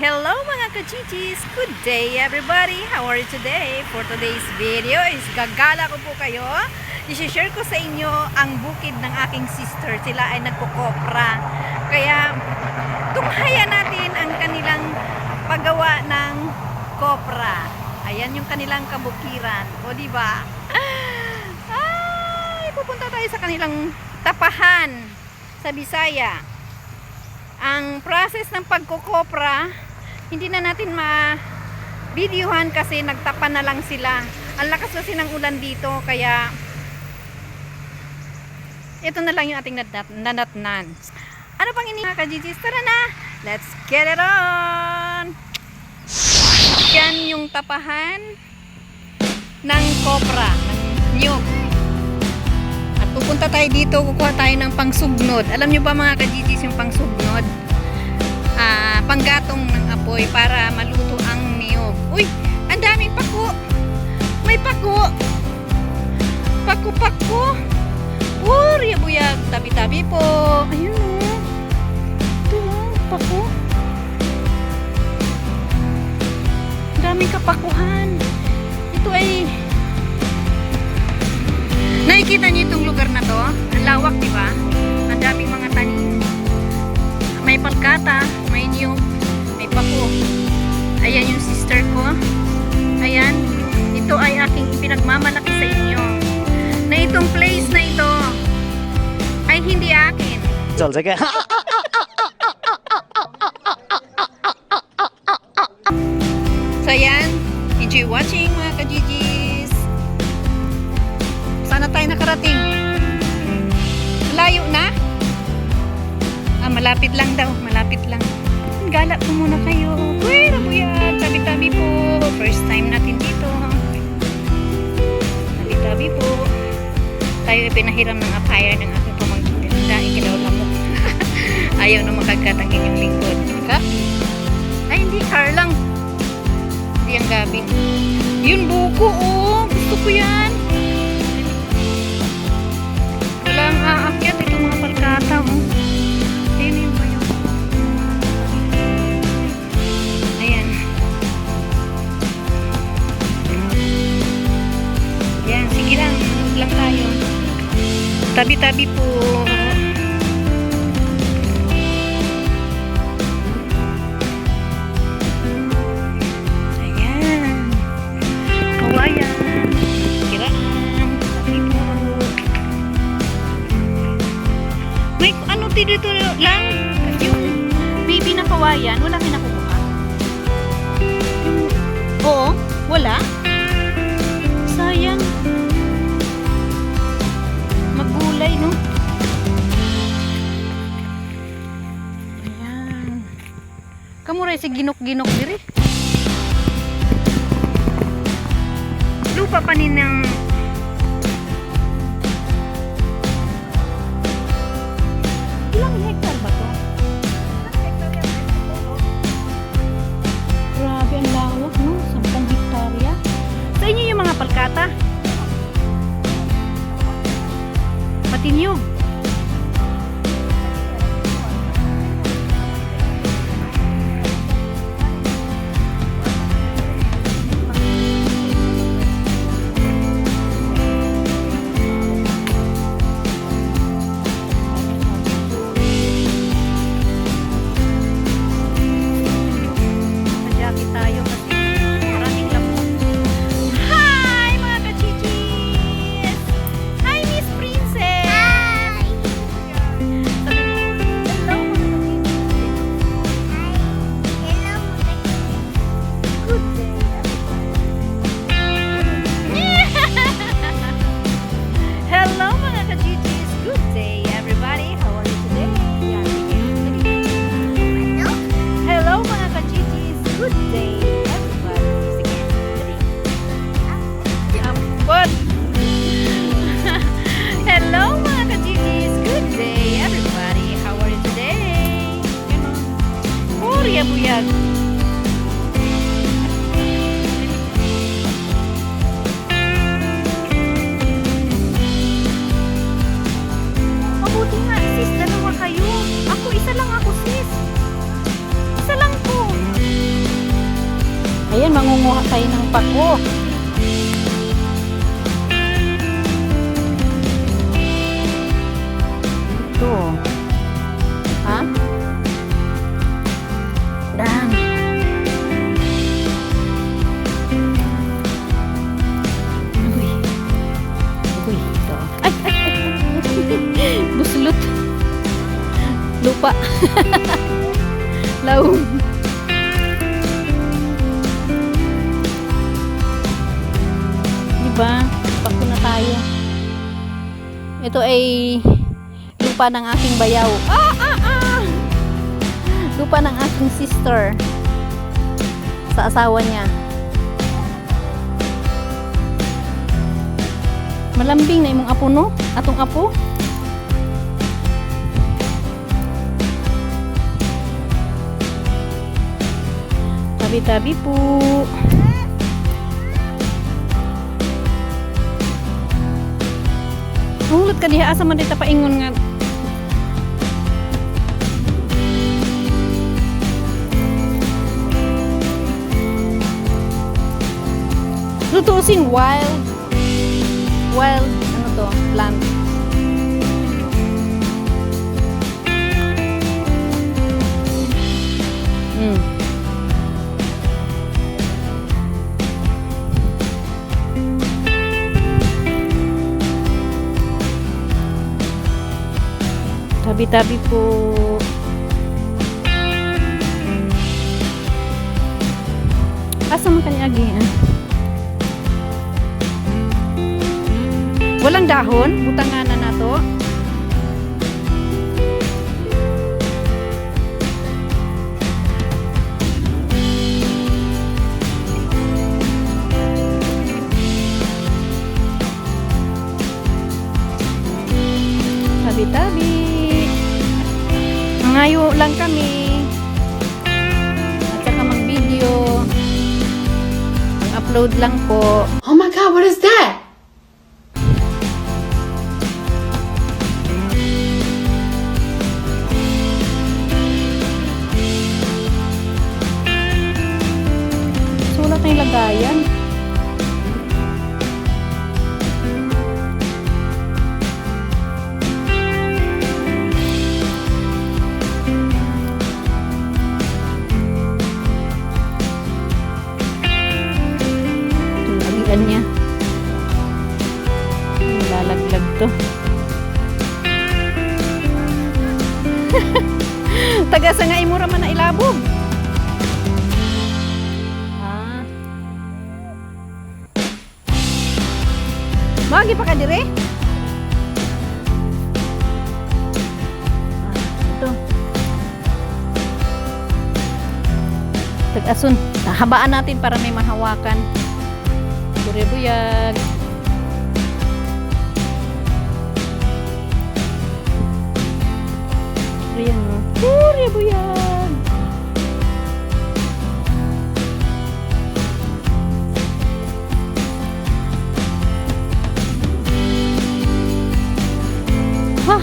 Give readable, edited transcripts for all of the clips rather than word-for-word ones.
Hello mga kachichis! Good day everybody! How are you today? For today's video is gagala ko po kayo. I-share ko sa inyo ang bukid ng aking sister. Sila ay nagkukopra. Kaya tunghayan natin ang kanilang paggawa ng kopra. Ayan yung kanilang kabukiran. O diba? Ay, pupunta tayo sa kanilang tapahan sa Bisaya. Ang process ng pagkukopra, hindi na natin ma-videohan kasi nagtapa na lang sila. Ang lakas kasi ng ulan dito, kaya ito na lang yung ating nanatnan. Ano pang mga ka-GGs? Tara na! Let's get it on! Yan yung tapahan ng kopra, ng nyug. At pupunta tayo dito, kukuha tayo ng pangsugnod. Alam nyo ba mga ka-GGs yung pangsugnod? Panggatong ng apoy para maluto ang niyog. Uy, ang daming pako. May pako. Pako-pako. Buyag. Tabi-tabi po. Ayun o. Ito o, pako. Ang daming kapakuhan. Ito ay nakikita niyo itong lugar na to? Ang lawak, di ba? Ang daming mga tanim. May palkata, may niyog, may pako. Ayan yung sister ko. Ayan. Ito ay aking ipinagmamalaki sa inyo. Na itong place na ito ay hindi akin. So ayan. Enjoy watching mga ka-GGs. Sana tayo nakarating. Layo na? Malapit lang daw, malapit lang. Gala po muna kayo. Uy, rabuyat, tabi-tabi po. First time natin dito. Tabi-tabi po. Tayo ay pinahiram ng apaya ng aking pamangkin. Dahil kilaw lamok. Ayaw na makagat ang inyong lingkod. Ka? Ay, hindi, car lang. Hindi ang gabi. Yun, buko, oh. Gusto ko yan. Walang aakyat. Ito mga palkata, oh. Lang tayo. Tabi-tabi po. Ayan. Kawayan. Kiraan. Tabi po. May ano dito lang? Yung baby na kawayan, wala may nakukuha. Oo, wala. Sayang. Magulay, no? Ayan. Kamuray si ginok-ginok diri. Lupa pa nin ng ilang hektar ba to? Grabe ang lawak, no? 10 hektarya. Sa inyo yung mga palkata? Patinyog. Magyaki tayo kasi maraming lamok. Hi mga kachichis! Hi Miss Princess! Buyag. Mabuti nga, sis, dalawa kayo. Isa lang ako, sis. Isa lang po. Ayan, mangunguha tayo ng pako. Ito. Ha? Dan. Uy. Uy, ito. Ay, ay, ay. Buslot. Lupa. Laong. Diba? Pako na tayo. Ito ay lupa ng aking bayaw. Lupa ng aking sister sa asawa niya. Malambing na imong apo, no? Atong apo. Tabi-tabi po. Hulot ka diha, asa man dita paingon nga. Lutusin wild ano to, plant. Tabi-tabi po. Asa man kani agi? Walang dahon, butanganan na to. Tabi-tabi. Ngayo lang kami. At saka mag-video. Mag-upload lang po. Oh my God, what is that? So, wala tayong lagayan. Niya. Lalaglag to. Taga sa nga imura man na ilabog. Magi pa ka dire? Ito. Tag-asun. Habaan natin para may mahawakan. Buyag. Ayan o. Buyag. Ha!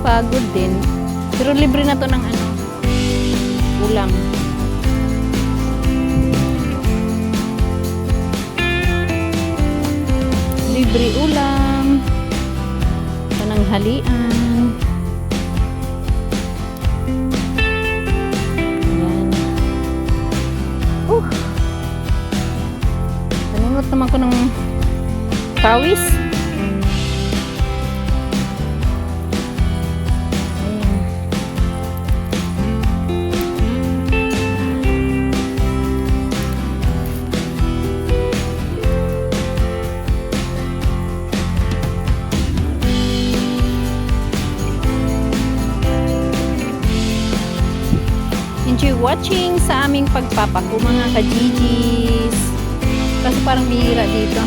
Pagod din. Pero libre na to ng ano, ulam. Libre ulam, pananghalian. Ayan. Naningot naman ko ng pawis. Enjoy watching sa aming pagpapako mga ka-GGs. Kasi parang bihira dito.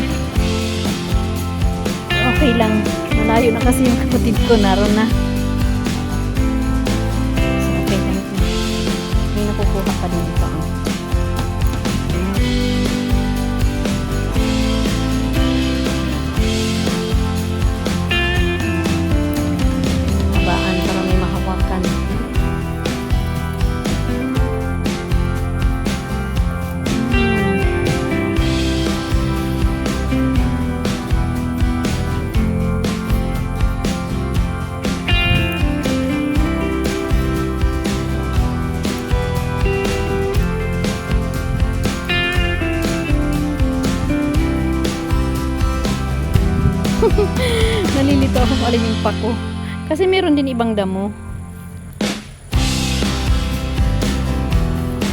Okay lang. Malayo na kasi yung kapatid ko. Naroon na. So, okay lang. din dito. Habaan para may mahawakan. Nalilito ako kung alin yung pako. Kasi meron din ibang damo.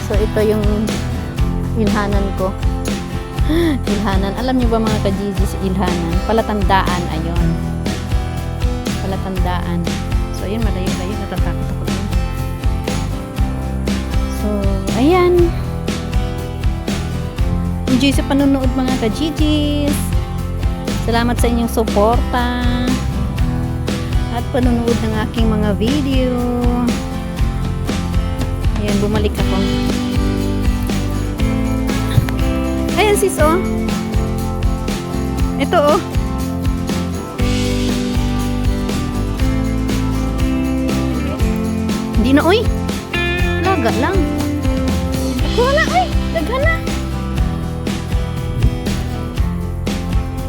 So, ito yung ilhanan ko. Ilhanan. Alam niyo ba mga ka-GGs, ilhanan? Palatandaan. Ayun. Palatandaan. So, ayun, malayo-layo. Natatakot ako din. So, ayan. Enjoy sa panonood mga ka-GGs. Salamat sa inyong suporta at panonood ng aking mga video. Ayan, bumalik ako. Ayan sis, oh. Ito, oh. Hindi na, uy. Laga lang. Wala, uy. Daghan na.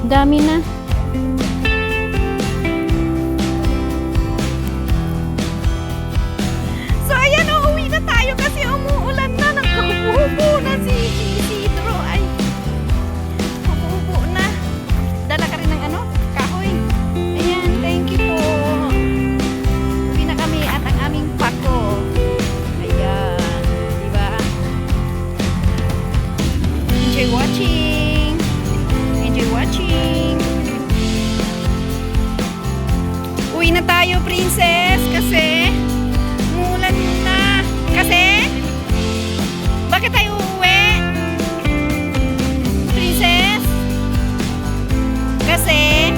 Dami na. So, ayan, uuwi na tayo kasi umuulan na. Nagkahubo na si Isidro. Ay, hubo na. Dala ka rin ng ano? Kahoy. Ayan, thank you po. Uwi na kami at ang aming pako. Ayan. Diba? Enjoy watching. Enjoy watching. Uwi na tayo, princess, kasi umulan na. Kasi bakit tayo uuwi? Princess? Kasi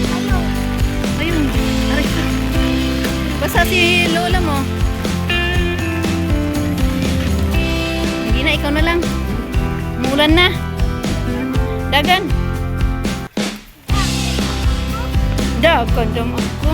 ano? Ayun. Aray ka. Basta si lola mo. Ikaw na lang. Umulan na. Dagan. Dagan dam ako.